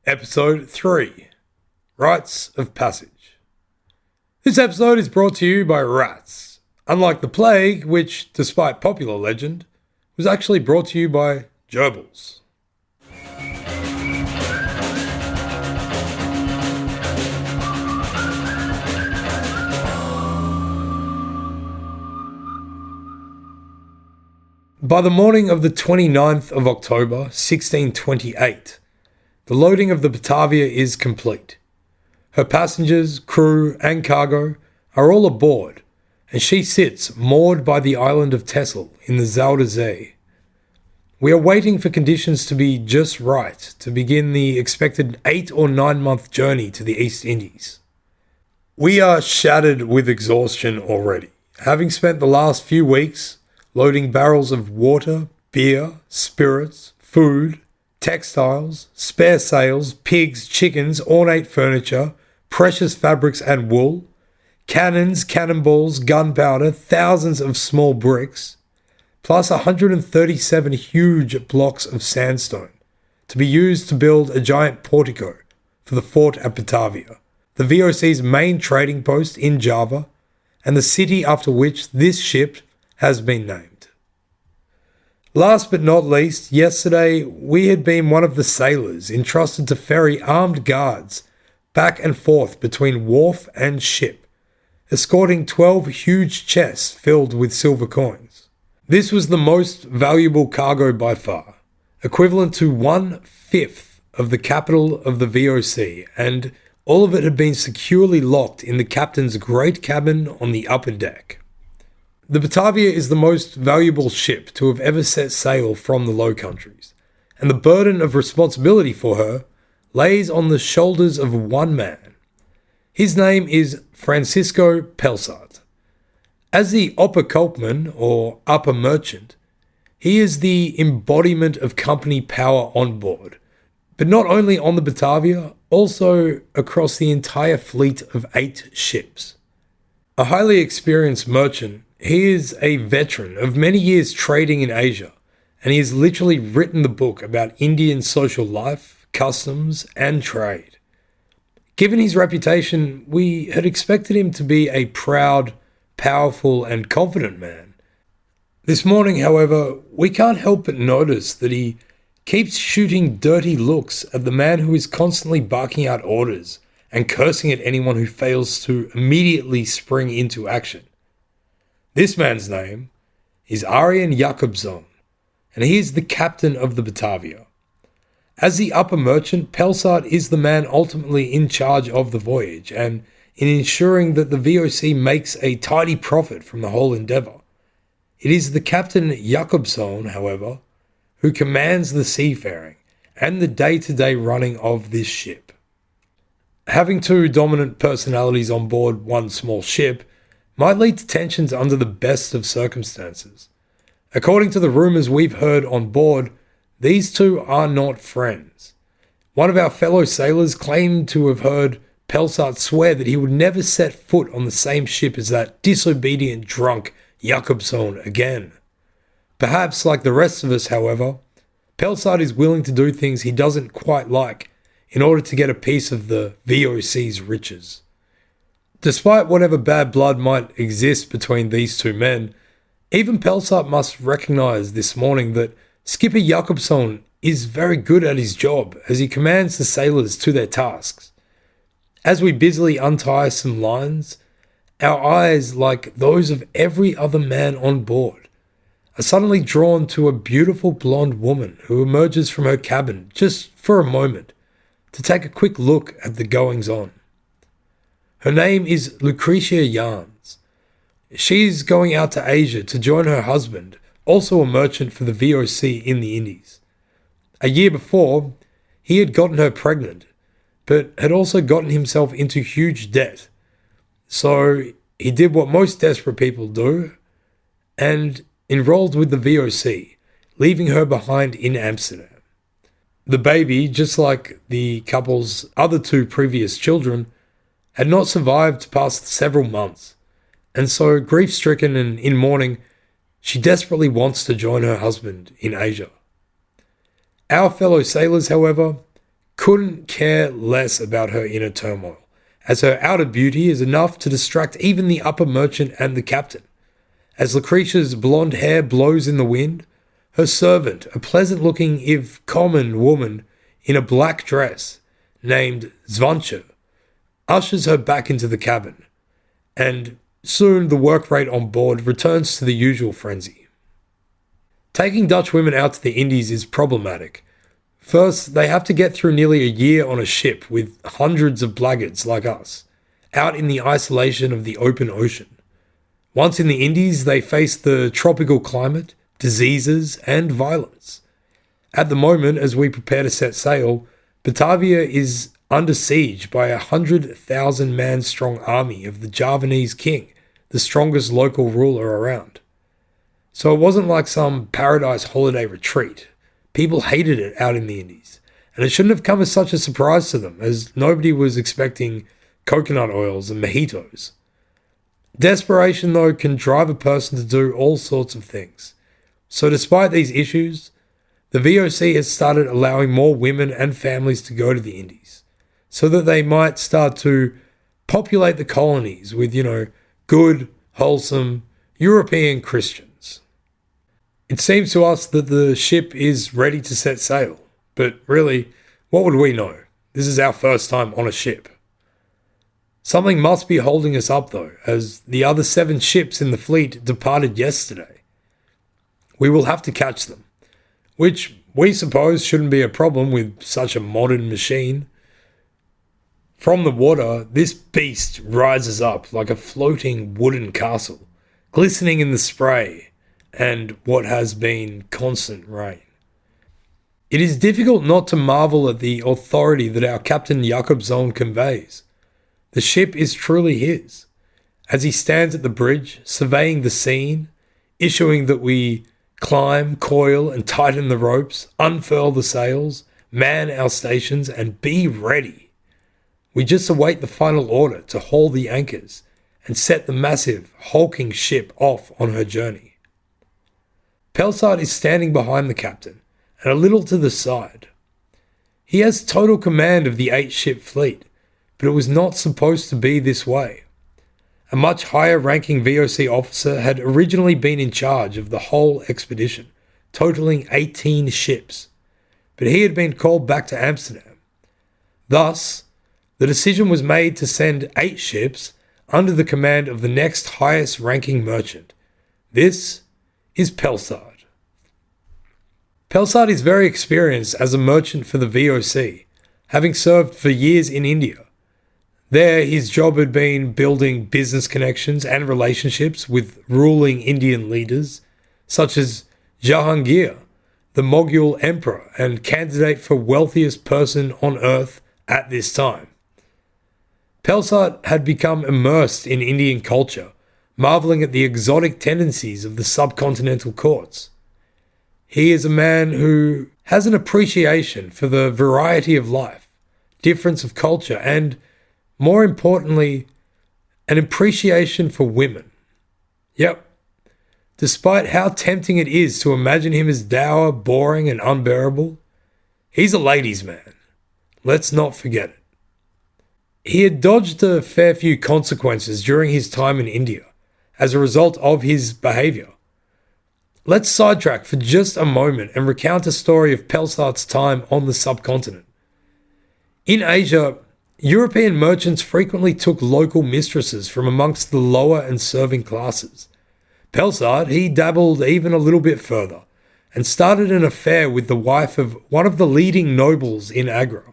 Episode 3, Rites of Passage. This episode is brought to you by rats, unlike the plague, which, despite popular legend, was actually brought to you by gerbils. By the morning of the 29th of October, 1628, the loading of the Batavia is complete. Her passengers, crew, and cargo are all aboard, and she sits moored by the island of Texel in the Zuider Zee. We are waiting for conditions to be just right to begin the expected 8 or 9 month journey to the East Indies. We are shattered with exhaustion already, having spent the last few weeks loading barrels of water, beer, spirits, food, textiles, spare sails, pigs, chickens, ornate furniture, precious fabrics and wool, cannons, cannonballs, gunpowder, thousands of small bricks, plus 137 huge blocks of sandstone to be used to build a giant portico for the fort at Batavia, the VOC's main trading post in Java, and the city after which this ship has been named. Last but not least, yesterday we had been one of the sailors entrusted to ferry armed guards back and forth between wharf and ship, escorting 12 huge chests filled with silver coins. This was the most valuable cargo by far, equivalent to 1/5 of the capital of the VOC, and all of it had been securely locked in the captain's great cabin on the upper deck. The Batavia is the most valuable ship to have ever set sail from the Low Countries, and the burden of responsibility for her lays on the shoulders of one man. His name is Francisco Pelsart. As the upper culpman, or upper merchant, he is the embodiment of company power on board, but not only on the Batavia, also across the entire fleet of 8 ships. A highly experienced merchant, he is a veteran of many years trading in Asia, and he has literally written the book about Indian social life, customs, and trade. Given his reputation, we had expected him to be a proud, powerful, and confident man. This morning, however, we can't help but notice that he keeps shooting dirty looks at the man who is constantly barking out orders and cursing at anyone who fails to immediately spring into action. This man's name is Arjen Jacobson, and he is the captain of the Batavia. As the upper merchant, Pelsart is the man ultimately in charge of the voyage, and in ensuring that the VOC makes a tidy profit from the whole endeavour. It is the Captain Jacobson, however, who commands the seafaring and the day-to-day running of this ship. Having 2 dominant personalities on board one small ship might lead to tensions under the best of circumstances. According to the rumours we've heard on board, these 2 are not friends. One of our fellow sailors claimed to have heard Pelsart swear that he would never set foot on the same ship as that disobedient drunk Jacobson again. Perhaps, like the rest of us, however, Pelsart is willing to do things he doesn't quite like in order to get a piece of the VOC's riches. Despite whatever bad blood might exist between these 2 men, even Pelsart must recognise this morning that Skipper Jacobson is very good at his job as he commands the sailors to their tasks. As we busily untie some lines, our eyes, like those of every other man on board, are suddenly drawn to a beautiful blonde woman who emerges from her cabin just for a moment to take a quick look at the goings-on. Her name is Lucretia Yarns. She's going out to Asia to join her husband, also a merchant for the VOC in the Indies. A year before, he had gotten her pregnant, but had also gotten himself into huge debt. So he did what most desperate people do and enrolled with the VOC, leaving her behind in Amsterdam. The baby, just like the couple's other 2 previous children, had not survived past several months, and so grief-stricken and in mourning, she desperately wants to join her husband in Asia. Our fellow sailors, however, couldn't care less about her inner turmoil, as her outer beauty is enough to distract even the upper merchant and the captain. As Lucretia's blonde hair blows in the wind, her servant, a pleasant-looking if common woman in a black dress named Zvancha, ushers her back into the cabin, and soon the work rate on board returns to the usual frenzy. Taking Dutch women out to the Indies is problematic. First, they have to get through nearly a year on a ship with hundreds of blackguards like us, out in the isolation of the open ocean. Once in the Indies, they face the tropical climate, diseases, and violence. At the moment, as we prepare to set sail, Batavia is under siege by a 100,000-man strong army of the Javanese king, the strongest local ruler around. So it wasn't like some paradise holiday retreat. People hated it out in the Indies, and it shouldn't have come as such a surprise to them, as nobody was expecting coconut oils and mojitos. Desperation, though, can drive a person to do all sorts of things. So despite these issues, the VOC has started allowing more women and families to go to the Indies, so that they might start to populate the colonies with, good, wholesome, European Christians. It seems to us that the ship is ready to set sail, but really, what would we know? This is our first time on a ship. Something must be holding us up though, as the other 7 ships in the fleet departed yesterday. We will have to catch them, which we suppose shouldn't be a problem with such a modern machine. From the water, this beast rises up like a floating wooden castle, glistening in the spray and what has been constant rain. It is difficult not to marvel at the authority that our Captain Jakobsson conveys. The ship is truly his. As he stands at the bridge, surveying the scene, issuing that we climb, coil, and tighten the ropes, unfurl the sails, man our stations, and be ready. We just await the final order to haul the anchors and set the massive, hulking ship off on her journey. Pelsart is standing behind the captain and a little to the side. He has total command of the 8-ship fleet, but it was not supposed to be this way. A much higher-ranking VOC officer had originally been in charge of the whole expedition, totaling 18 ships, but he had been called back to Amsterdam. Thus, the decision was made to send 8 ships under the command of the next highest-ranking merchant. This is Pelsart. Pelsart is very experienced as a merchant for the VOC, having served for years in India. There, his job had been building business connections and relationships with ruling Indian leaders, such as Jahangir, the Mughal emperor and candidate for wealthiest person on earth at this time. Pelsart had become immersed in Indian culture, marveling at the exotic tendencies of the subcontinental courts. He is a man who has an appreciation for the variety of life, difference of culture, and more importantly, an appreciation for women. Yep. Despite how tempting it is to imagine him as dour, boring, and unbearable, he's a ladies' man. Let's not forget it. He had dodged a fair few consequences during his time in India as a result of his behavior. Let's sidetrack for just a moment and recount a story of Pelsart's time on the subcontinent. In Asia, European merchants frequently took local mistresses from amongst the lower and serving classes. Pelsart, he dabbled even a little bit further and started an affair with the wife of one of the leading nobles in Agra.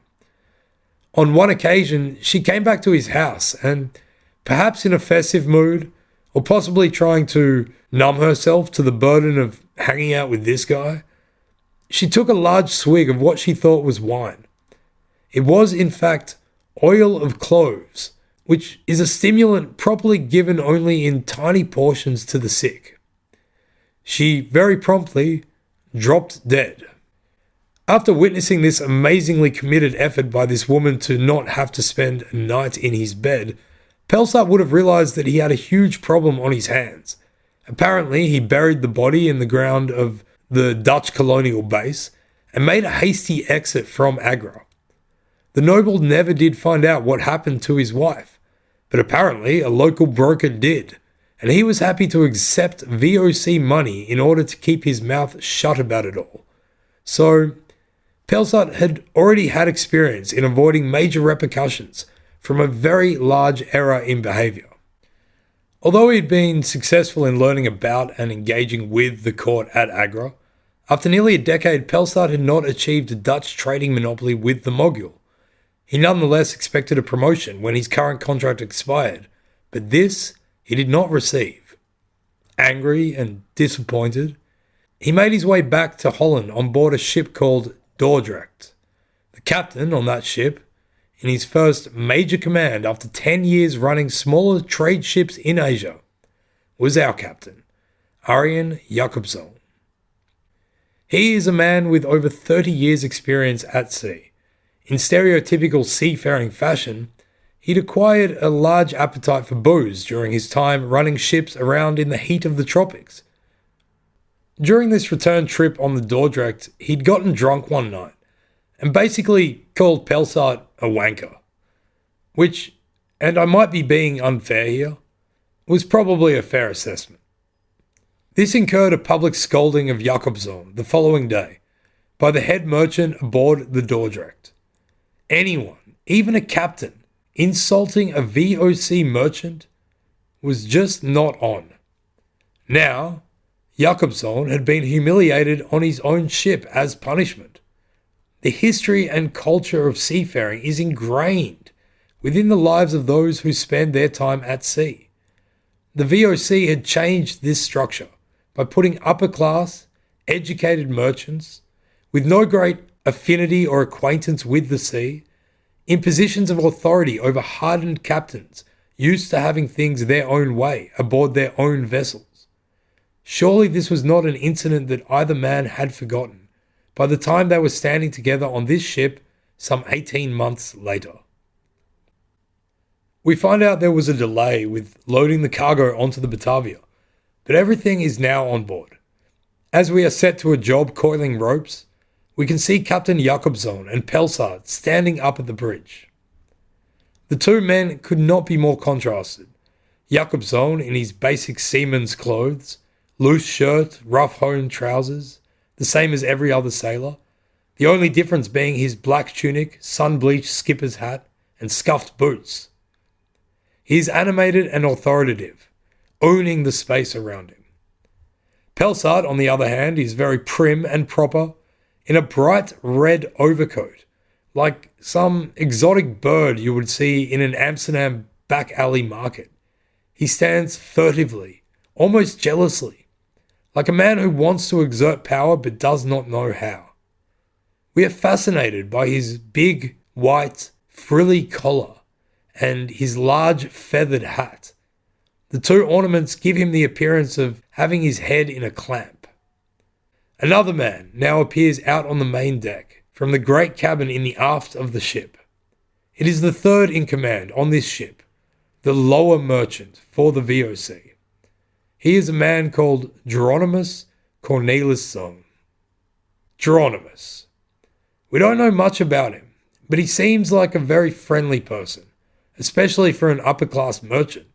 On one occasion, she came back to his house and, perhaps in a festive mood, or possibly trying to numb herself to the burden of hanging out with this guy, she took a large swig of what she thought was wine. It was, in fact, oil of cloves, which is a stimulant properly given only in tiny portions to the sick. She very promptly dropped dead. After witnessing this amazingly committed effort by this woman to not have to spend a night in his bed, Pelsart would have realized that he had a huge problem on his hands. Apparently, he buried the body in the ground of the Dutch colonial base and made a hasty exit from Agra. The noble never did find out what happened to his wife, but apparently a local broker did, and he was happy to accept VOC money in order to keep his mouth shut about it all. So, Pelsart had already had experience in avoiding major repercussions from a very large error in behaviour. Although he had been successful in learning about and engaging with the court at Agra, after nearly a decade, Pelsart had not achieved a Dutch trading monopoly with the Mogul. He nonetheless expected a promotion when his current contract expired, but this he did not receive. Angry and disappointed, he made his way back to Holland on board a ship called Dordrecht. The captain on that ship, in his first major command after 10 years running smaller trade ships in Asia, was our captain, Arjen Jacobson. He is a man with over 30 years' experience at sea. In stereotypical seafaring fashion, he'd acquired a large appetite for booze during his time running ships around in the heat of the tropics. During this return trip on the Dordrecht, he'd gotten drunk one night and basically called Pelsart a wanker, which, and I might be being unfair here, was probably a fair assessment. This incurred a public scolding of Jacobson the following day by the head merchant aboard the Dordrecht. Anyone, even a captain, insulting a VOC merchant was just not on. Now, Jacobson had been humiliated on his own ship as punishment. The history and culture of seafaring is ingrained within the lives of those who spend their time at sea. The VOC had changed this structure by putting upper-class, educated merchants with no great affinity or acquaintance with the sea in positions of authority over hardened captains used to having things their own way aboard their own vessels. Surely this was not an incident that either man had forgotten by the time they were standing together on this ship some 18 months later. We find out there was a delay with loading the cargo onto the Batavia, but everything is now on board. As we are set to a job coiling ropes, we can see Captain Jacobson and Pelsart standing up at the bridge. The two men could not be more contrasted. Jacobson in his basic seaman's clothes, loose shirt, rough-honed trousers, the same as every other sailor, the only difference being his black tunic, sun-bleached skipper's hat, and scuffed boots. He is animated and authoritative, owning the space around him. Pelsart, on the other hand, is very prim and proper, in a bright red overcoat, like some exotic bird you would see in an Amsterdam back alley market. He stands furtively, almost jealously, like a man who wants to exert power but does not know how. We are fascinated by his big, white, frilly collar and his large feathered hat. The two ornaments give him the appearance of having his head in a clamp. Another man now appears out on the main deck from the great cabin in the aft of the ship. It is the third in command on this ship, the lower merchant for the VOC. He is a man called Geronimus Corneliszoon. Geronimus. We don't know much about him, but he seems like a very friendly person, especially for an upper-class merchant.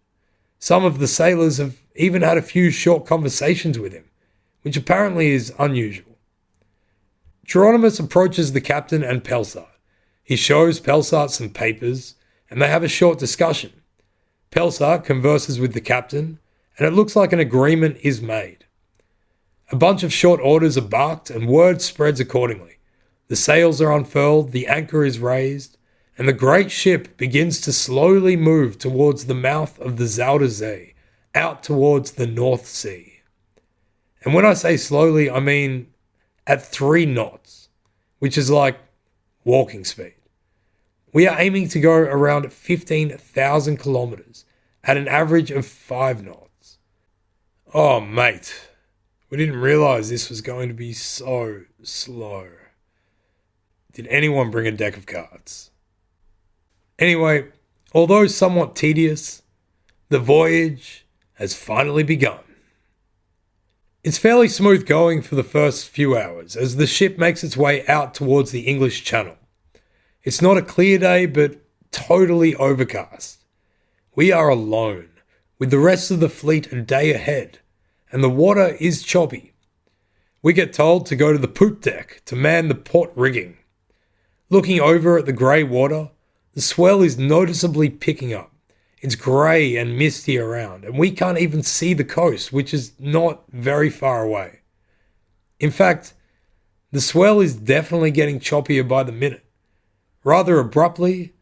Some of the sailors have even had a few short conversations with him, which apparently is unusual. Geronimus approaches the captain and Pelsart. He shows Pelsart some papers, and they have a short discussion. Pelsart converses with the captain, and it looks like an agreement is made. A bunch of short orders are barked, and word spreads accordingly. The sails are unfurled, the anchor is raised, and the great ship begins to slowly move towards the mouth of the Zuider Zee, out towards the North Sea. And when I say slowly, I mean at 3 knots, which is like walking speed. We are aiming to go around 15,000 kilometers at an average of 5 knots. Oh, mate, we didn't realize this was going to be so slow. Did anyone bring a deck of cards? Anyway, although somewhat tedious, the voyage has finally begun. It's fairly smooth going for the first few hours as the ship makes its way out towards the English Channel. It's not a clear day, but totally overcast. We are alone, with the rest of the fleet a day ahead, and the water is choppy. We get told to go to the poop deck to man the port rigging. Looking over at the grey water, the swell is noticeably picking up. It's grey and misty around, and we can't even see the coast, which is not very far away. In fact, the swell is definitely getting choppier by the minute. Rather abruptly,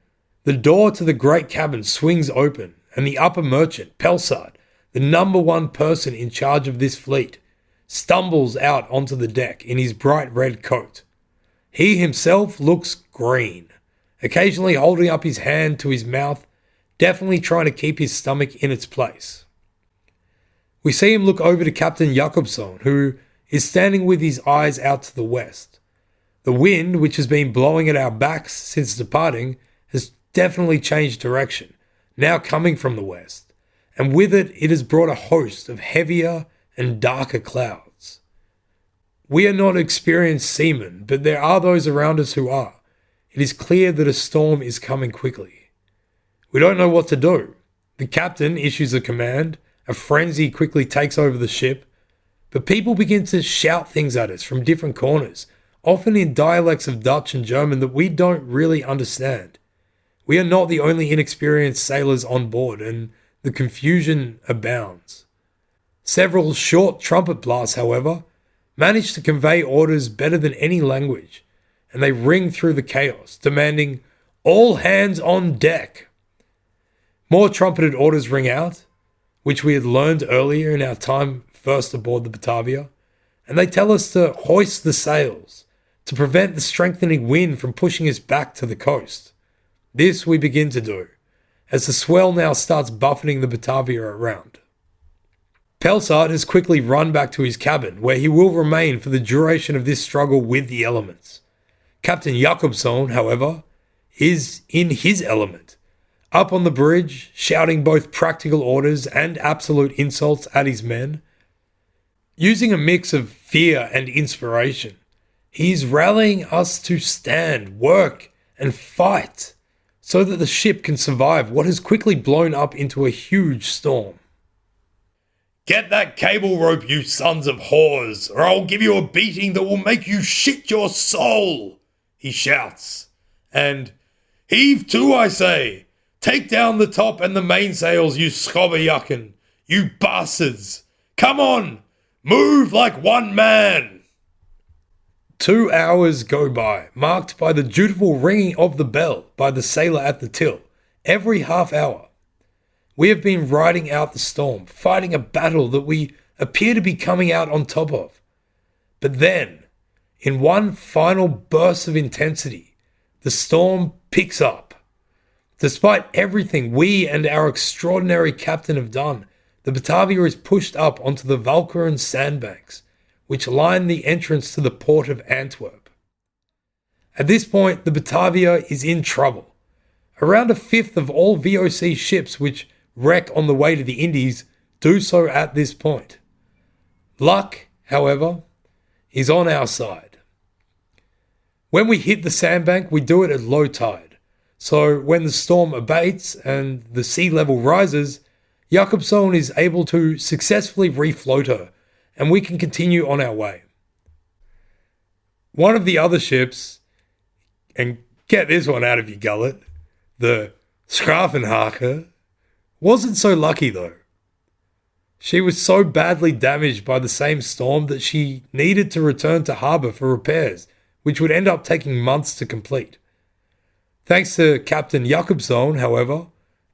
the door to the great cabin swings open, and the upper merchant, Pelsard, the number one person in charge of this fleet, stumbles out onto the deck in his bright red coat. He himself looks green, occasionally holding up his hand to his mouth, definitely trying to keep his stomach in its place. We see him look over to Captain Jakobsson, who is standing with his eyes out to the west. The wind, which has been blowing at our backs since departing, has definitely changed direction, now coming from the west, and with it, it has brought a host of heavier and darker clouds. We are not experienced seamen, but there are those around us who are. It is clear that a storm is coming quickly. We don't know what to do. The captain issues a command, a frenzy quickly takes over the ship, but people begin to shout things at us from different corners, often in dialects of Dutch and German that we don't really understand. We are not the only inexperienced sailors on board, and the confusion abounds. Several short trumpet blasts, however, manage to convey orders better than any language, and they ring through the chaos, demanding, "All hands on deck!" More trumpeted orders ring out, which we had learned earlier in our time first aboard the Batavia, and they tell us to hoist the sails, to prevent the strengthening wind from pushing us back to the coast. This we begin to do, as the swell now starts buffeting the Batavia around. Pelsard has quickly run back to his cabin, where he will remain for the duration of this struggle with the elements. Captain Jakobsson, however, is in his element, up on the bridge, shouting both practical orders and absolute insults at his men. Using a mix of fear and inspiration, he is rallying us to stand, work, and fight, so that the ship can survive what has quickly blown up into a huge storm. "Get that cable rope, you sons of whores, or I'll give you a beating that will make you shit your soul," he shouts. And, "Heave to, I say! Take down the top and the mainsails, you schobberjacken, you bastards! Come on! Move like one man!" 2 hours go by, marked by the dutiful ringing of the bell by the sailor at the till, every half hour. We have been riding out the storm, fighting a battle that we appear to be coming out on top of. But then, in one final burst of intensity, the storm picks up. Despite everything we and our extraordinary captain have done, the Batavia is pushed up onto the Walcheren sandbanks, which line the entrance to the port of Antwerp. At this point, the Batavia is in trouble. Around a fifth of all VOC ships which wreck on the way to the Indies do so at this point. Luck, however, is on our side. When we hit the sandbank, we do it at low tide. So when the storm abates and the sea level rises, Jakobsson is able to successfully refloat her, and we can continue on our way. One of the other ships, and get this one out of your gullet, the Schravenhaker, wasn't so lucky though. She was so badly damaged by the same storm that she needed to return to harbour for repairs, which would end up taking months to complete. Thanks to Captain Jakobsson, however,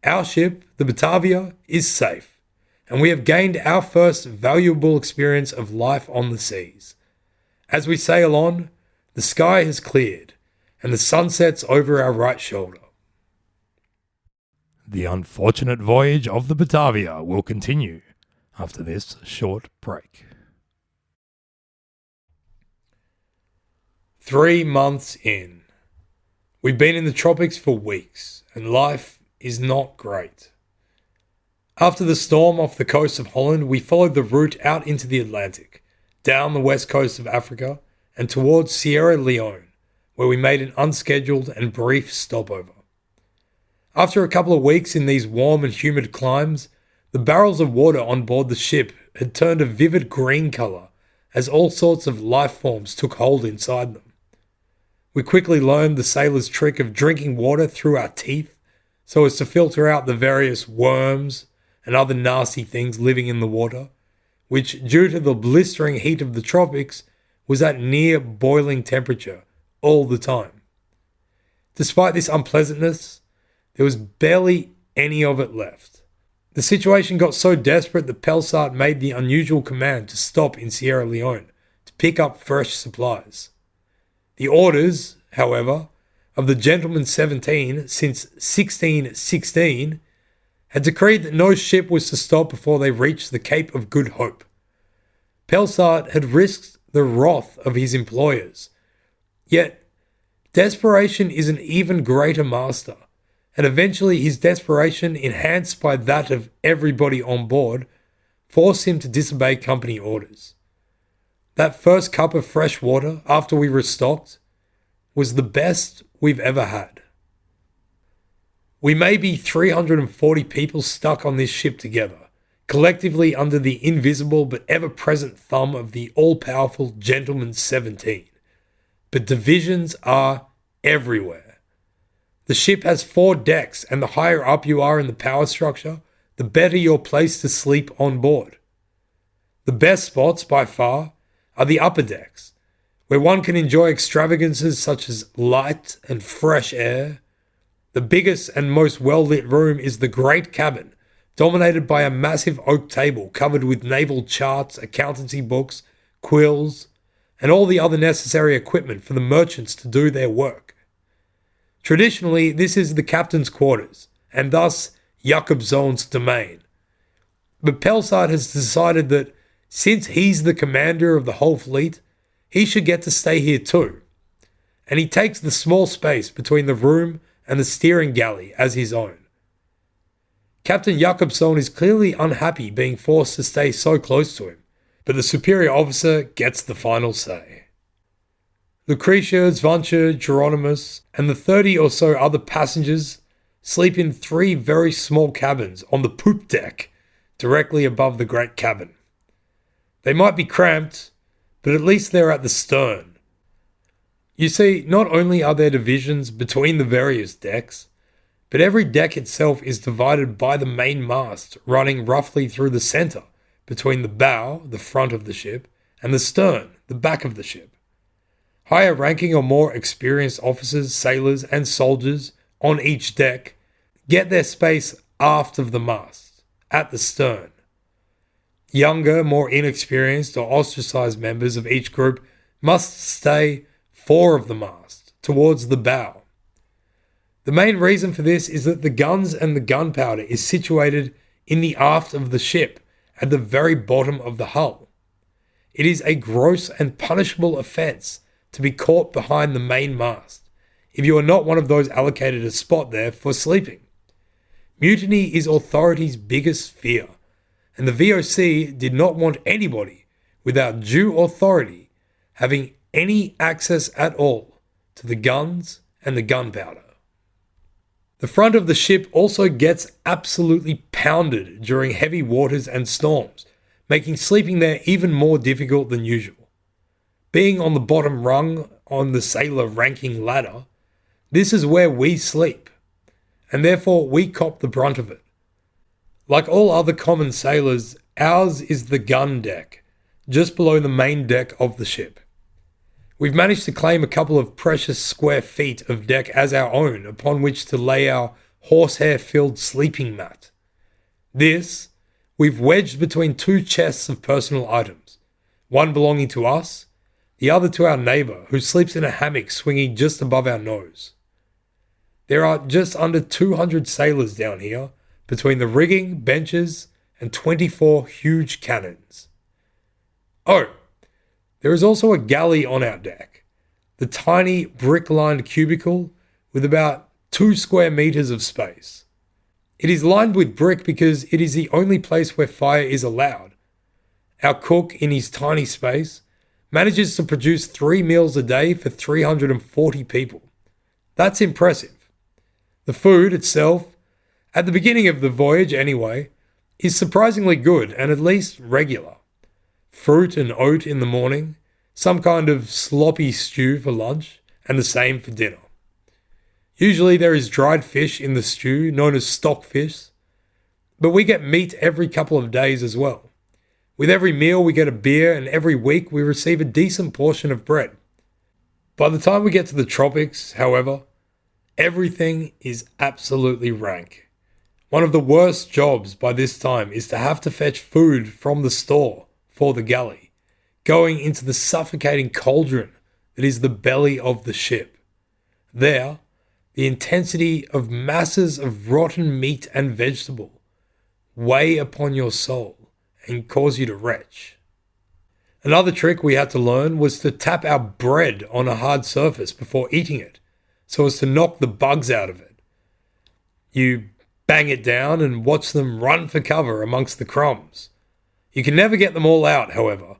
our ship, the Batavia, is safe, and we have gained our first valuable experience of life on the seas. As we sail on, the sky has cleared, and the sun sets over our right shoulder. The unfortunate voyage of the Batavia will continue after this short break. 3 months in. We've been in the tropics for weeks, and life is not great. After the storm off the coast of Holland, we followed the route out into the Atlantic, down the west coast of Africa, and towards Sierra Leone, where we made an unscheduled and brief stopover. After a couple of weeks in these warm and humid climes, the barrels of water on board the ship had turned a vivid green colour as all sorts of life forms took hold inside them. We quickly learned the sailors' trick of drinking water through our teeth so as to filter out the various worms and other nasty things living in the water, which, due to the blistering heat of the tropics, was at near boiling temperature all the time. Despite this unpleasantness, there was barely any of it left. The situation got so desperate that Pelsart made the unusual command to stop in Sierra Leone to pick up fresh supplies. The orders, however, of the Gentleman 17 since 1616 had decreed that no ship was to stop before they reached the Cape of Good Hope. Pelsart had risked the wrath of his employers, yet desperation is an even greater master, and eventually his desperation, enhanced by that of everybody on board, forced him to disobey company orders. That first cup of fresh water after we restocked was the best we've ever had. We may be 340 people stuck on this ship together, collectively under the invisible but ever-present thumb of the all-powerful Gentleman 17. But divisions are everywhere. The ship has 4 decks, and the higher up you are in the power structure, the better your place to sleep on board. The best spots, by far, are the upper decks, where one can enjoy extravagances such as light and fresh air. The biggest and most well-lit room is the Great Cabin, dominated by a massive oak table covered with naval charts, accountancy books, quills, and all the other necessary equipment for the merchants to do their work. Traditionally, this is the captain's quarters, and thus Jakobsson's domain. But Pelsart has decided that since he's the commander of the whole fleet, he should get to stay here too. And he takes the small space between the room and the steering galley as his own. Captain Jakobsson is clearly unhappy being forced to stay so close to him, but the superior officer gets the final say. Lucretia, Zvancha, Geronimus, and the 30 or so other passengers sleep in 3 very small cabins on the poop deck, directly above the great cabin. They might be cramped, but at least they're at the stern. You see, not only are there divisions between the various decks, but every deck itself is divided by the main mast running roughly through the center between the bow, the front of the ship, and the stern, the back of the ship. Higher ranking or more experienced officers, sailors, and soldiers on each deck get their space aft of the mast, at the stern. Younger, more inexperienced or ostracized members of each group must stay fore of the mast, towards the bow. The main reason for this is that the guns and the gunpowder is situated in the aft of the ship, at the very bottom of the hull. It is a gross and punishable offence to be caught behind the main mast, if you are not one of those allocated a spot there for sleeping. Mutiny is authority's biggest fear, and the VOC did not want anybody without due authority having any access at all to the guns and the gunpowder. The front of the ship also gets absolutely pounded during heavy waters and storms, making sleeping there even more difficult than usual. Being on the bottom rung on the sailor ranking ladder, this is where we sleep, and therefore we cop the brunt of it. Like all other common sailors, ours is the gun deck, just below the main deck of the ship. We've managed to claim a couple of precious square feet of deck as our own upon which to lay our horsehair-filled sleeping mat. This, we've wedged between 2 chests of personal items, one belonging to us, the other to our neighbour who sleeps in a hammock swinging just above our nose. There are just under 200 sailors down here, between the rigging, benches, and 24 huge cannons. Oh, there is also a galley on our deck, the tiny brick-lined cubicle with about 2 square meters of space. It is lined with brick because it is the only place where fire is allowed. Our cook, in his tiny space, manages to produce 3 meals a day for 340 people. That's impressive. The food itself, at the beginning of the voyage anyway, is surprisingly good and at least regular. Fruit and oat in the morning, some kind of sloppy stew for lunch, and the same for dinner. Usually there is dried fish in the stew, known as stockfish, but we get meat every couple of days as well. With every meal we get a beer, and every week we receive a decent portion of bread. By the time we get to the tropics, however, everything is absolutely rank. One of the worst jobs by this time is to have to fetch food from the store for the galley, going into the suffocating cauldron that is the belly of the ship. There, the intensity of masses of rotten meat and vegetable weigh upon your soul and cause you to retch. Another trick we had to learn was to tap our bread on a hard surface before eating it, so as to knock the bugs out of it. You bang it down and watch them run for cover amongst the crumbs. You can never get them all out, however,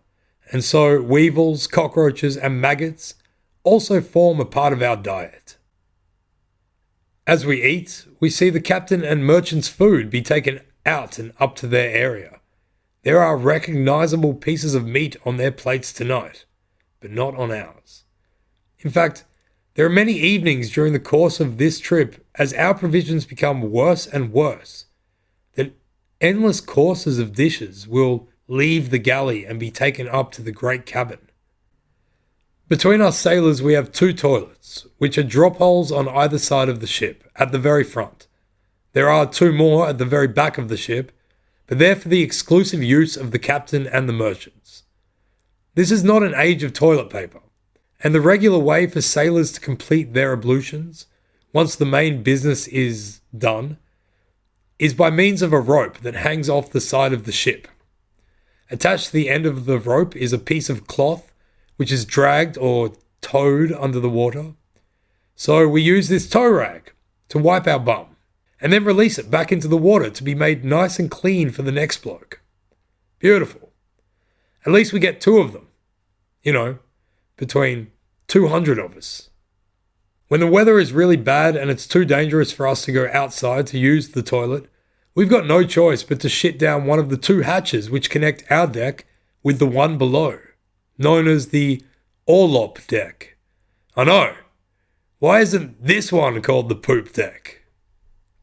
and so weevils, cockroaches, and maggots also form a part of our diet. As we eat, we see the captain and merchant's food be taken out and up to their area. There are recognizable pieces of meat on their plates tonight, but not on ours. In fact, there are many evenings during the course of this trip as our provisions become worse and worse, that endless courses of dishes will leave the galley and be taken up to the great cabin. Between us sailors we have 2 toilets, which are drop holes on either side of the ship, at the very front. There are 2 more at the very back of the ship, but they're for the exclusive use of the captain and the merchants. This is not an age of toilet paper, and the regular way for sailors to complete their ablutions, once the main business is done, is by means of a rope that hangs off the side of the ship. Attached to the end of the rope is a piece of cloth which is dragged or towed under the water. So we use this tow rag to wipe our bum, and then release it back into the water to be made nice and clean for the next bloke. Beautiful. At least we get 2 of them. Between 200 of us. When the weather is really bad and it's too dangerous for us to go outside to use the toilet, we've got no choice but to shit down one of the 2 hatches which connect our deck with the one below, known as the orlop deck. I know. Why isn't this one called the poop deck?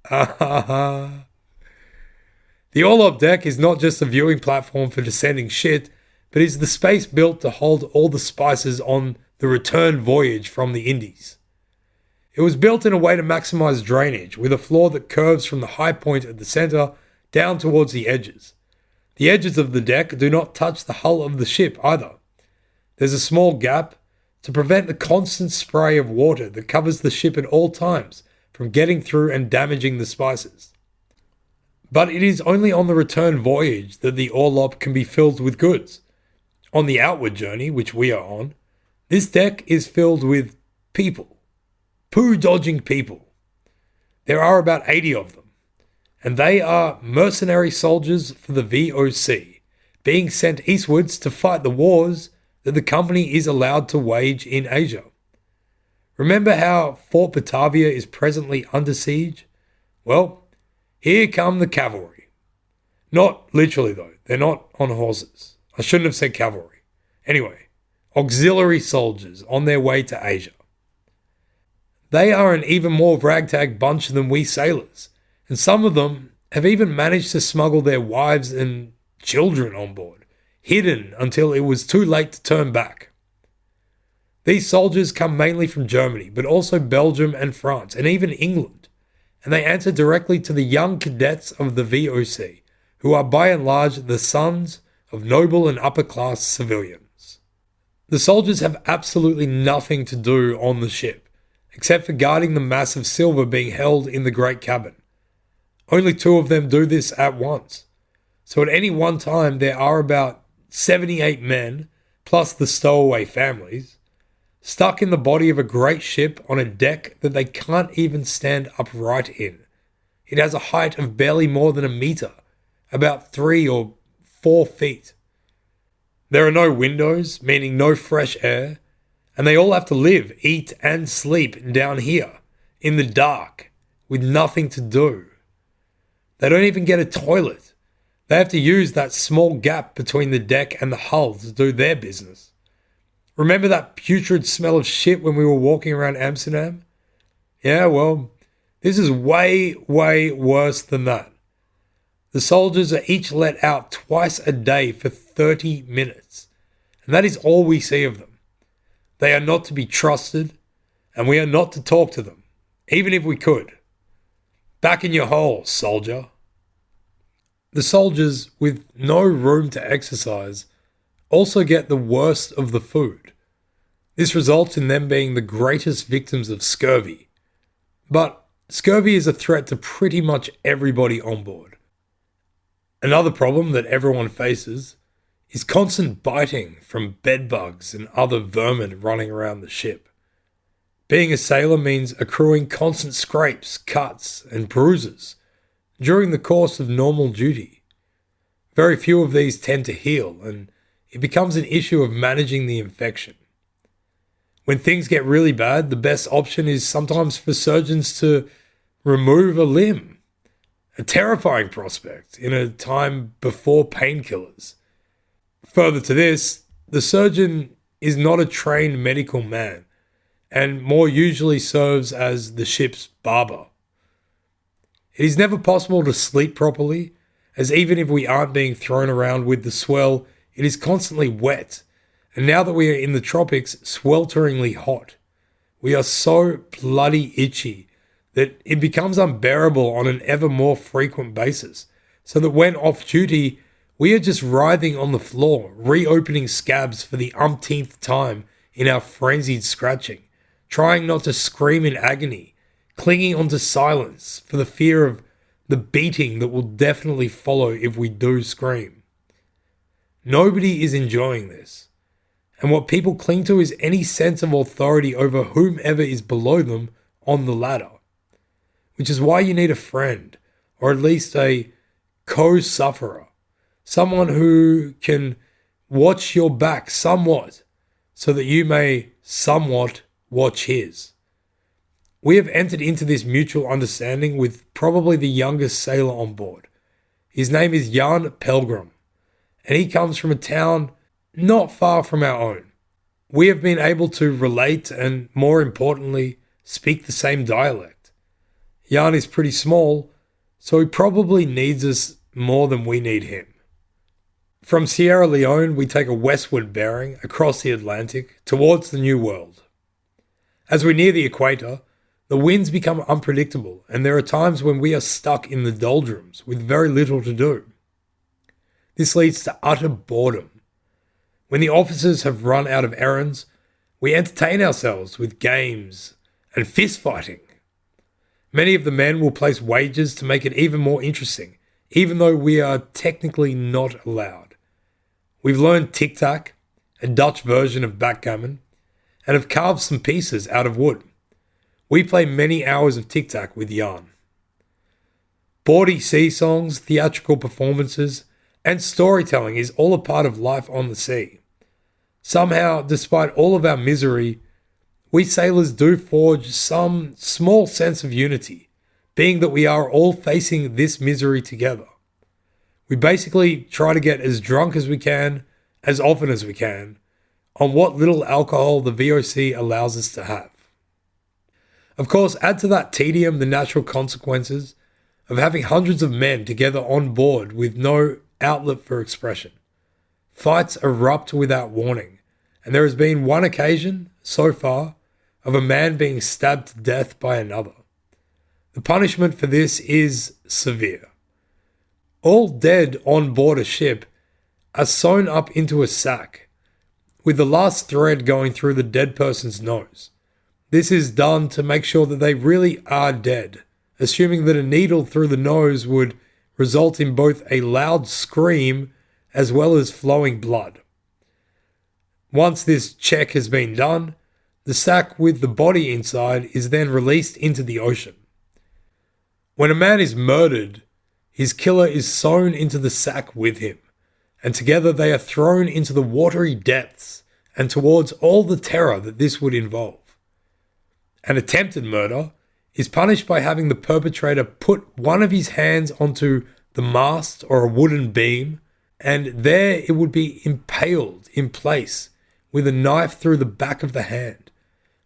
The orlop deck is not just a viewing platform for descending shit, but is the space built to hold all the spices on the return voyage from the Indies. It was built in a way to maximize drainage, with a floor that curves from the high point at the center down towards the edges. The edges of the deck do not touch the hull of the ship either. There's a small gap to prevent the constant spray of water that covers the ship at all times from getting through and damaging the spices. But it is only on the return voyage that the orlop can be filled with goods. On the outward journey, which we are on, this deck is filled with people. Poo-dodging people. There are about 80 of them, and they are mercenary soldiers for the VOC, being sent eastwards to fight the wars that the company is allowed to wage in Asia. Remember how Fort Batavia is presently under siege? Well, here come the cavalry. Not literally though, they're not on horses. I shouldn't have said cavalry. Anyway, auxiliary soldiers on their way to Asia. They are an even more ragtag bunch than we sailors, and some of them have even managed to smuggle their wives and children on board, hidden until it was too late to turn back. These soldiers come mainly from Germany, but also Belgium and France, and even England, and they answer directly to the young cadets of the VOC, who are by and large the sons of noble and upper-class civilians. The soldiers have absolutely nothing to do on the ship, except for guarding the mass of silver being held in the great cabin. Only 2 of them do this at once, so at any one time there are about 78 men, plus the stowaway families, stuck in the body of a great ship on a deck that they can't even stand upright in. It has a height of barely more than a meter, about 3 or 4 feet. There are no windows, meaning no fresh air, and they all have to live, eat, and sleep down here, in the dark, with nothing to do. They don't even get a toilet. They have to use that small gap between the deck and the hull to do their business. Remember that putrid smell of shit when we were walking around Amsterdam? Yeah, well, this is way, way worse than that. The soldiers are each let out twice a day for 30 minutes, and that is all we see of them. They are not to be trusted, and we are not to talk to them, even if we could. Back in your hole, soldier. The soldiers, with no room to exercise, also get the worst of the food. This results in them being the greatest victims of scurvy. But scurvy is a threat to pretty much everybody on board. Another problem that everyone faces is constant biting from bedbugs and other vermin running around the ship. Being a sailor means accruing constant scrapes, cuts, and bruises during the course of normal duty. Very few of these tend to heal, and it becomes an issue of managing the infection. When things get really bad, the best option is sometimes for surgeons to remove a limb. A terrifying prospect in a time before painkillers. Further to this, the surgeon is not a trained medical man, and more usually serves as the ship's barber. It is never possible to sleep properly, as even if we aren't being thrown around with the swell, it is constantly wet, and now that we are in the tropics, swelteringly hot. We are so bloody itchy that it becomes unbearable on an ever more frequent basis, so that when off duty, we are just writhing on the floor, reopening scabs for the umpteenth time in our frenzied scratching, trying not to scream in agony, clinging onto silence for the fear of the beating that will definitely follow if we do scream. Nobody is enjoying this, and what people cling to is any sense of authority over whomever is below them on the ladder, which is why you need a friend, or at least a co-sufferer, someone who can watch your back somewhat so that you may somewhat watch his. We have entered into this mutual understanding with probably the youngest sailor on board. His name is Jan Pelgrim, and he comes from a town not far from our own. We have been able to relate and, more importantly, speak the same dialect. Jan is pretty small, so he probably needs us more than we need him. From Sierra Leone, we take a westward bearing across the Atlantic towards the New World. As we near the equator, the winds become unpredictable, and there are times when we are stuck in the doldrums with very little to do. This leads to utter boredom. When the officers have run out of errands, we entertain ourselves with games and fist fighting. Many of the men will place wagers to make it even more interesting, even though we are technically not allowed. We've learned tic-tac, a Dutch version of backgammon, and have carved some pieces out of wood. We play many hours of tic-tac with Jan. Bawdy sea songs, theatrical performances, and storytelling is all a part of life on the sea. Somehow, despite all of our misery, we sailors do forge some small sense of unity, being that we are all facing this misery together. We basically try to get as drunk as we can, as often as we can, on what little alcohol the VOC allows us to have. Of course, add to that tedium the natural consequences of having hundreds of men together on board with no outlet for expression. Fights erupt without warning, and there has been one occasion, so far, of a man being stabbed to death by another. The punishment for this is severe. All dead on board a ship are sewn up into a sack, with the last thread going through the dead person's nose. This is done to make sure that they really are dead, assuming that a needle through the nose would result in both a loud scream as well as flowing blood. Once this check has been done, the sack with the body inside is then released into the ocean. When a man is murdered, his killer is sewn into the sack with him, and together they are thrown into the watery depths and towards all the terror that this would involve. An attempted murder is punished by having the perpetrator put one of his hands onto the mast or a wooden beam, and there it would be impaled in place with a knife through the back of the hand,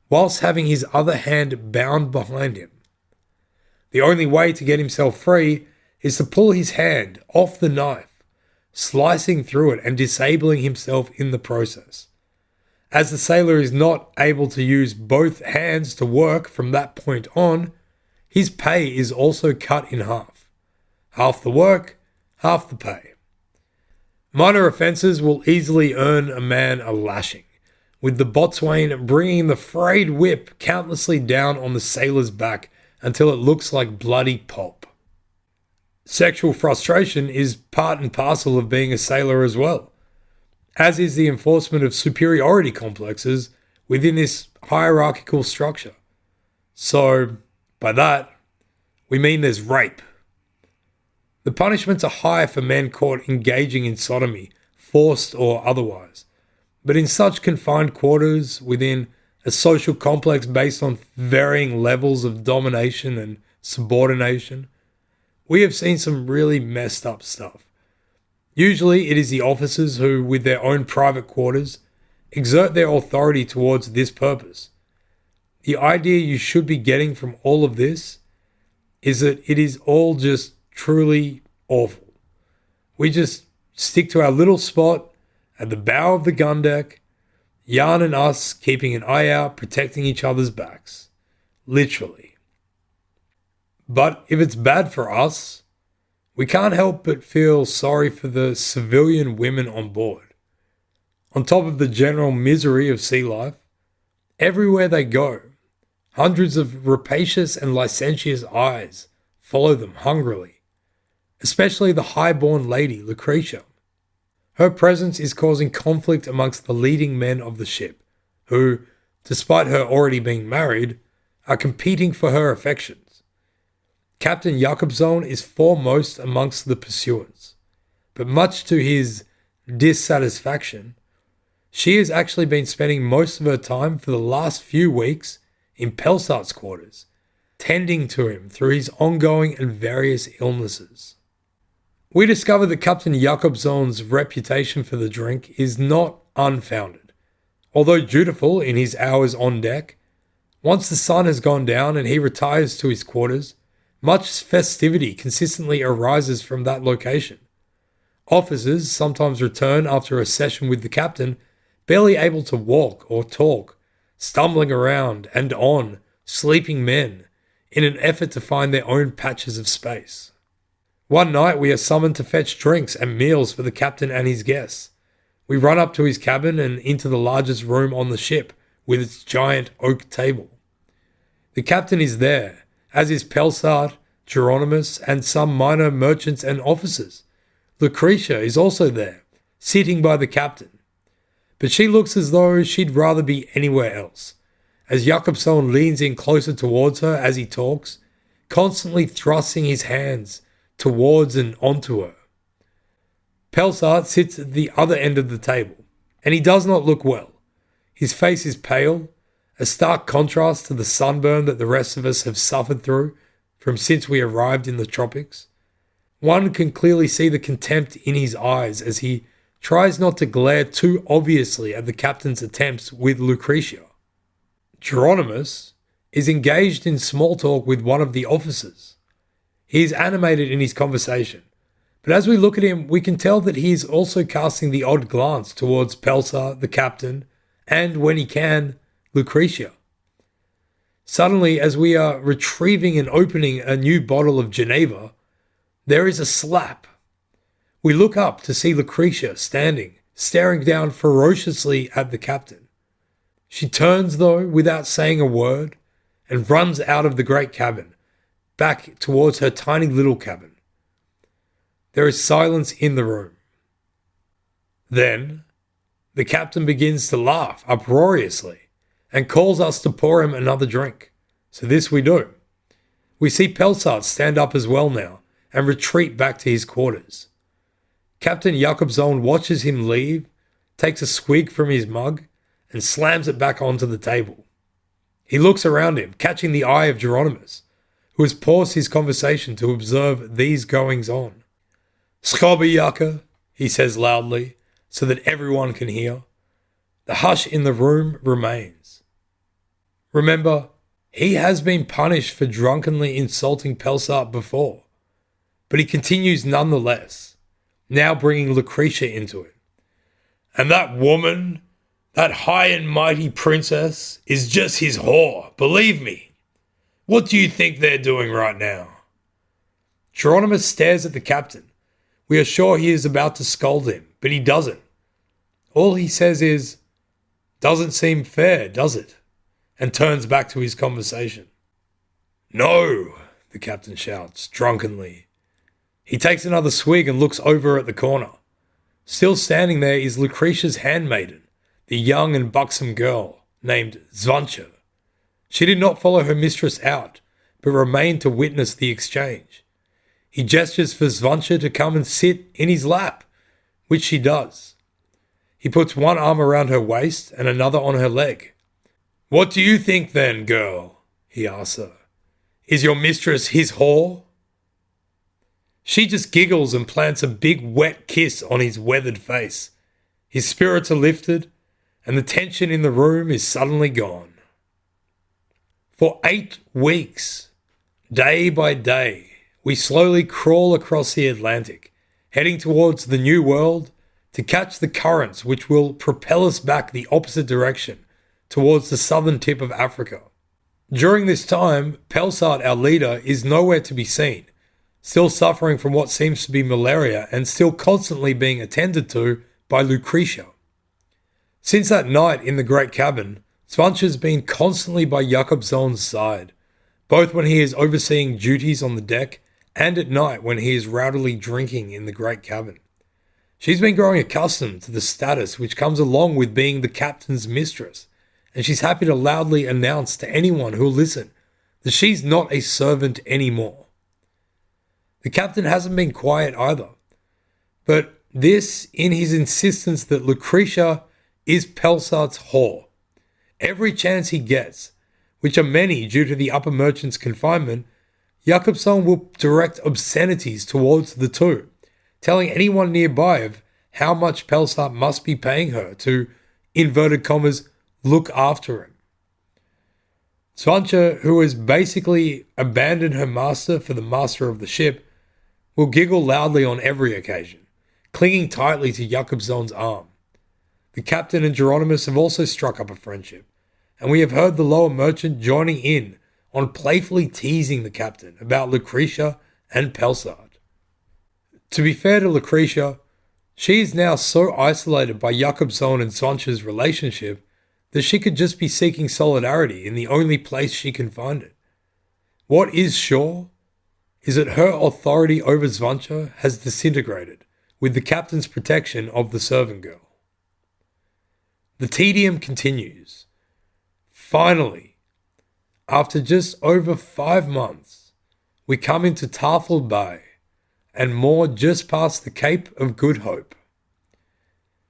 whilst having his other hand bound behind him. The only way to get himself free is to pull his hand off the knife, slicing through it and disabling himself in the process. As the sailor is not able to use both hands to work from that point on, his pay is also cut in half. Half the work, half the pay. Minor offences will easily earn a man a lashing, with the boatswain bringing the frayed whip countlessly down on the sailor's back until it looks like bloody pulp. Sexual frustration is part and parcel of being a sailor as well, as is the enforcement of superiority complexes within this hierarchical structure. So, by that, we mean there's rape. The punishments are high for men caught engaging in sodomy, forced or otherwise, but in such confined quarters within a social complex based on varying levels of domination and subordination, we have seen some really messed up stuff. Usually it is the officers who, with their own private quarters, exert their authority towards this purpose. The idea you should be getting from all of this is that it is all just truly awful. We just stick to our little spot at the bow of the gun deck, Jan and us keeping an eye out, protecting each other's backs. Literally. But if it's bad for us, we can't help but feel sorry for the civilian women on board. On top of the general misery of sea life, everywhere they go, hundreds of rapacious and licentious eyes follow them hungrily, especially the high-born lady, Lucretia. Her presence is causing conflict amongst the leading men of the ship, who, despite her already being married, are competing for her affections. Captain Jakobsson is foremost amongst the pursuers, but much to his dissatisfaction, she has actually been spending most of her time for the last few weeks in Pelsart's quarters, tending to him through his ongoing and various illnesses. We discover that Captain Jakobsson's reputation for the drink is not unfounded. Although dutiful in his hours on deck, once the sun has gone down and he retires to his quarters, much festivity consistently arises from that location. Officers sometimes return after a session with the captain, barely able to walk or talk, stumbling around and on, sleeping men, in an effort to find their own patches of space. One night we are summoned to fetch drinks and meals for the captain and his guests. We run up to his cabin and into the largest room on the ship with its giant oak table. The captain is there, as is Pelsart, Geronimus, and some minor merchants and officers. Lucretia is also there, sitting by the captain. But she looks as though she'd rather be anywhere else, as Jakobsson leans in closer towards her as he talks, constantly thrusting his hands towards and onto her. Pelsart sits at the other end of the table, and he does not look well. His face is pale, a stark contrast to the sunburn that the rest of us have suffered through from since we arrived in the tropics. One can clearly see the contempt in his eyes as he tries not to glare too obviously at the captain's attempts with Lucretia. Geronimus is engaged in small talk with one of the officers. He is animated in his conversation, but as we look at him, we can tell that he is also casting the odd glance towards Pelsart, the captain, and, when he can, Lucretia. Suddenly, as we are retrieving and opening a new bottle of Geneva, there is a slap. We look up to see Lucretia standing, staring down ferociously at the captain. She turns, though, without saying a word, and runs out of the great cabin, back towards her tiny little cabin. There is silence in the room. Then, the captain begins to laugh uproariously and calls us to pour him another drink. So this we do. We see Pelsart stand up as well now and retreat back to his quarters. Captain Jakobson watches him leave, takes a swig from his mug, and slams it back onto the table. He looks around him, catching the eye of Geronimus, who has paused his conversation to observe these goings-on. "Schobbe, he says loudly, so that everyone can hear. The hush in the room remains. Remember, he has been punished for drunkenly insulting Pelsart before, but he continues nonetheless, now bringing Lucretia into it. And that woman, that high and mighty princess, is just his whore, believe me. What do you think they're doing right now?" Geronimus stares at the captain. We are sure he is about to scold him, but he doesn't. All he says is, "Doesn't seem fair, does it?" and turns back to his conversation. "No," the captain shouts, drunkenly. He takes another swig and looks over at the corner. Still standing there is Lucretia's handmaiden, the young and buxom girl named Zvancha. She did not follow her mistress out, but remained to witness the exchange. He gestures for Zvancha to come and sit in his lap, which she does. He puts one arm around her waist and another on her leg. "What do you think then, girl?" he asks her. "Is your mistress his whore?" She just giggles and plants a big wet kiss on his weathered face. His spirits are lifted, and the tension in the room is suddenly gone. For 8 weeks, day by day, we slowly crawl across the Atlantic, heading towards the New World to catch the currents which will propel us back the opposite direction towards the southern tip of Africa. During this time, Pelsart, our leader, is nowhere to be seen, still suffering from what seems to be malaria and still constantly being attended to by Lucretia. Since that night in the great cabin, Svancha's been constantly by Jakobson's side, both when he is overseeing duties on the deck and at night when he is rowdily drinking in the great cabin. She's been growing accustomed to the status which comes along with being the captain's mistress, and she's happy to loudly announce to anyone who'll listen that she's not a servant anymore. The captain hasn't been quiet either, but this in his insistence that Lucretia is Pelsart's whore. Every chance he gets, which are many due to the upper merchant's confinement, Jakobson will direct obscenities towards the two, telling anyone nearby of how much Pelsart must be paying her to, inverted commas, look after him. Svancha, who has basically abandoned her master for the master of the ship, will giggle loudly on every occasion, clinging tightly to Jakobson's arm. The captain and Geronimus have also struck up a friendship, and we have heard the lower merchant joining in on playfully teasing the captain about Lucretia and Pelsart. To be fair to Lucretia, she is now so isolated by Jakobson and Svancha's relationship that she could just be seeking solidarity in the only place she can find it. What is sure is that her authority over Svancha has disintegrated with the captain's protection of the servant girl. The tedium continues. Finally, after just over 5 months, we come into Tarful Bay and moor just past the Cape of Good Hope.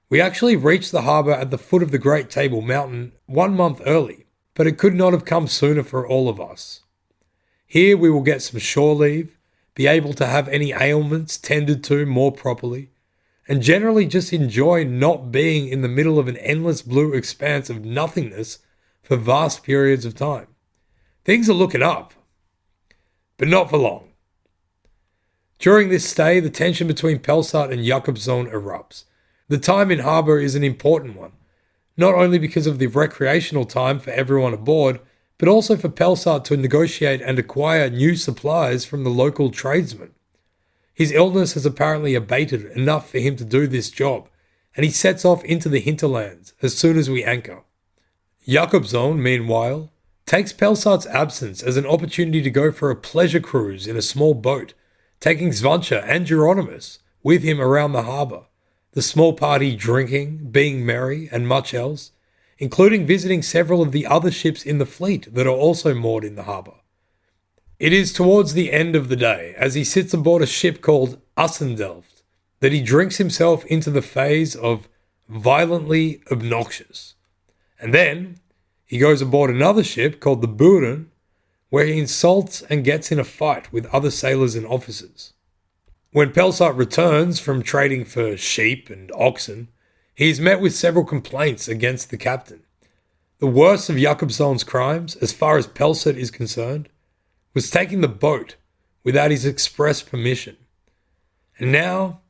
We actually reached the harbour at the foot of the Great Table Mountain 1 month early, but it could not have come sooner for all of us. Here we will get some shore leave, be able to have any ailments tended to more properly, and generally just enjoy not being in the middle of an endless blue expanse of nothingness for vast periods of time. Things are looking up, but not for long. During this stay, the tension between Pelsart and Jakobson erupts. The time in harbour is an important one, not only because of the recreational time for everyone aboard, but also for Pelsart to negotiate and acquire new supplies from the local tradesmen. His illness has apparently abated enough for him to do this job, and he sets off into the hinterlands as soon as we anchor. Jakobson, meanwhile, takes Pelsart's absence as an opportunity to go for a pleasure cruise in a small boat, taking Svancha and Geronimus with him around the harbour, the small party drinking, being merry, and much else, including visiting several of the other ships in the fleet that are also moored in the harbour. It is towards the end of the day, as he sits aboard a ship called Assendelft, that he drinks himself into the phase of violently obnoxious. And then he goes aboard another ship called the Buren, where he insults and gets in a fight with other sailors and officers. When Pelsart returns from trading for sheep and oxen, he is met with several complaints against the captain. The worst of Jakobsson's crimes, as far as Pelsart is concerned, was taking the boat without his express permission. And now,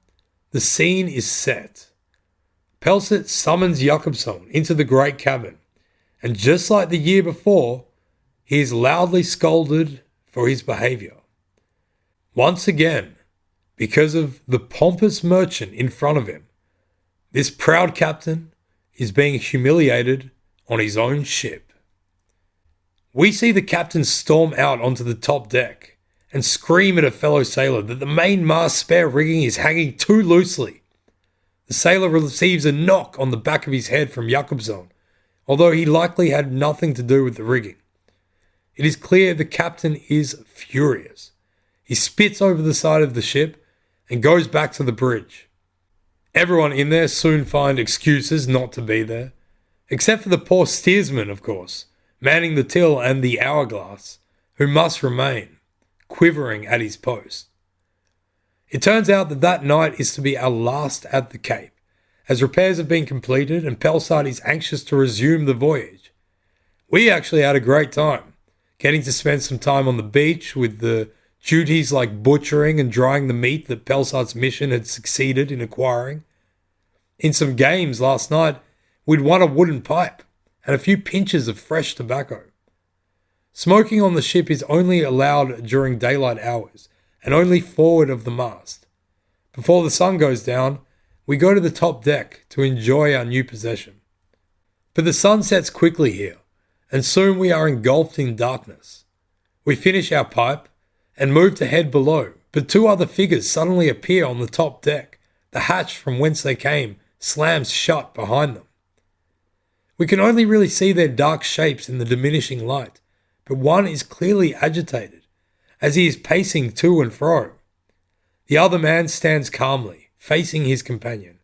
the scene is set. Pelsart summons Jakobsson into the great cabin, and just like the year before, he is loudly scolded for his behaviour. Once again, because of the pompous merchant in front of him, this proud captain is being humiliated on his own ship. We see the captain storm out onto the top deck and scream at a fellow sailor that the mainmast spare rigging is hanging too loosely. The sailor receives a knock on the back of his head from Jakobsson, although he likely had nothing to do with the rigging. It is clear the captain is furious. He spits over the side of the ship and goes back to the bridge. Everyone in there soon find excuses not to be there, except for the poor steersman, of course, manning the till and the hourglass, who must remain, quivering at his post. It turns out that night is to be our last at the Cape, as repairs have been completed and Pelsart is anxious to resume the voyage. We actually had a great time, getting to spend some time on the beach with the duties like butchering and drying the meat that Pelsart's mission had succeeded in acquiring. In some games last night, we'd won a wooden pipe and a few pinches of fresh tobacco. Smoking on the ship is only allowed during daylight hours and only forward of the mast. Before the sun goes down, we go to the top deck to enjoy our new possession. But the sun sets quickly here, and soon we are engulfed in darkness. We finish our pipe and move to head below, but two other figures suddenly appear on the top deck. The hatch from whence they came slams shut behind them. We can only really see their dark shapes in the diminishing light, but one is clearly agitated, as he is pacing to and fro. The other man stands calmly, facing his companion.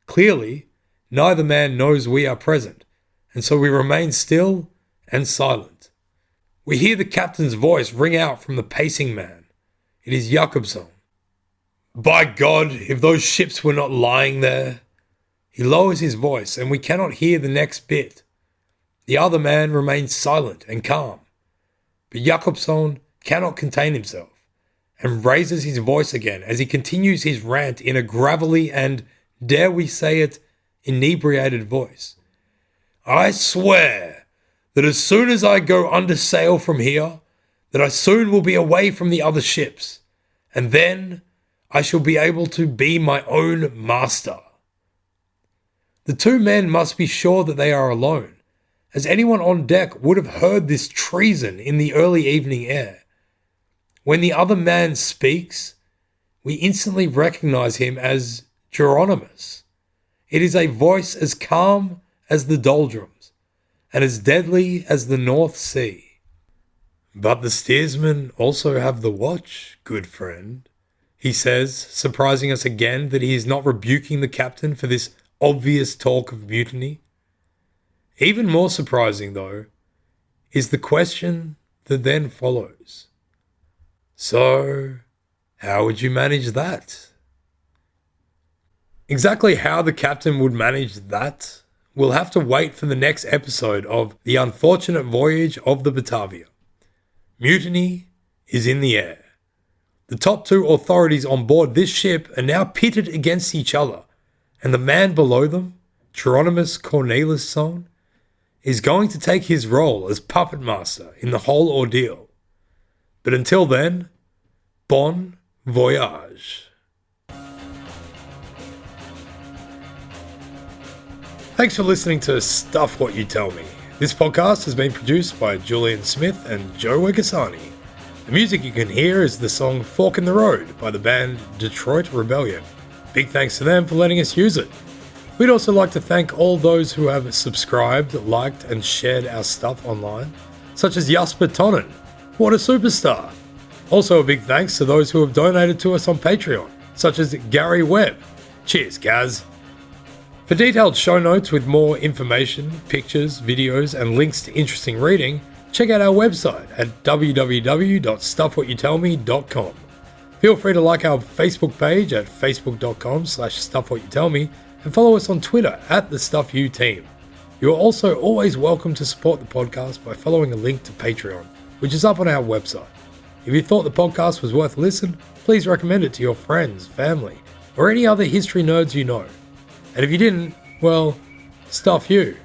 Clearly, neither man knows we are present, and so we remain still and silent. We hear the captain's voice ring out from the pacing man. It is Jakobsson. By God, if those ships were not lying there. He lowers his voice, and we cannot hear the next bit. The other man remains silent and calm, but Jakobsson cannot contain himself and raises his voice again as he continues his rant in a gravelly and, dare we say it, inebriated voice. I swear that as soon as I go under sail from here, that I soon will be away from the other ships, and then I shall be able to be my own master. The two men must be sure that they are alone, as anyone on deck would have heard this treason in the early evening air. When the other man speaks, we instantly recognize him as Geronimus. It is a voice as calm as the doldrums, and as deadly as the North Sea. But the steersmen also have the watch, good friend, he says, surprising us again that he is not rebuking the captain for this obvious talk of mutiny. Even more surprising, though, is the question that then follows. So, how would you manage that? Exactly how the captain would manage that, we'll have to wait for the next episode of The Unfortunate Voyage of the Batavia. Mutiny is in the air. The top two authorities on board this ship are now pitted against each other, and the man below them, Geronimus Cornelisson, is going to take his role as puppet master in the whole ordeal. But until then, bon voyage. Thanks for listening to Stuff What You Tell Me. This podcast has been produced by Julian Smith and Joe Wegasani. The music you can hear is the song Fork in the Road by the band Detroit Rebellion. Big thanks to them for letting us use it. We'd also like to thank all those who have subscribed, liked and shared our stuff online, such as Jasper Tonnen. What a superstar! Also a big thanks to those who have donated to us on Patreon. such as Gary Webb. Cheers, Gaz. For detailed show notes with more information, pictures, videos, and links to interesting reading, check out our website at www.stuffwhatyoutellme.com. Feel free to like our Facebook page at facebook.com/stuffwhatyoutellme and follow us on Twitter at @TheStuffYouTeam. You are also always welcome to support the podcast by following a link to Patreon, which is up on our website. If you thought the podcast was worth a listen, please recommend it to your friends, family, or any other history nerds you know. And if you didn't, well, stuff you.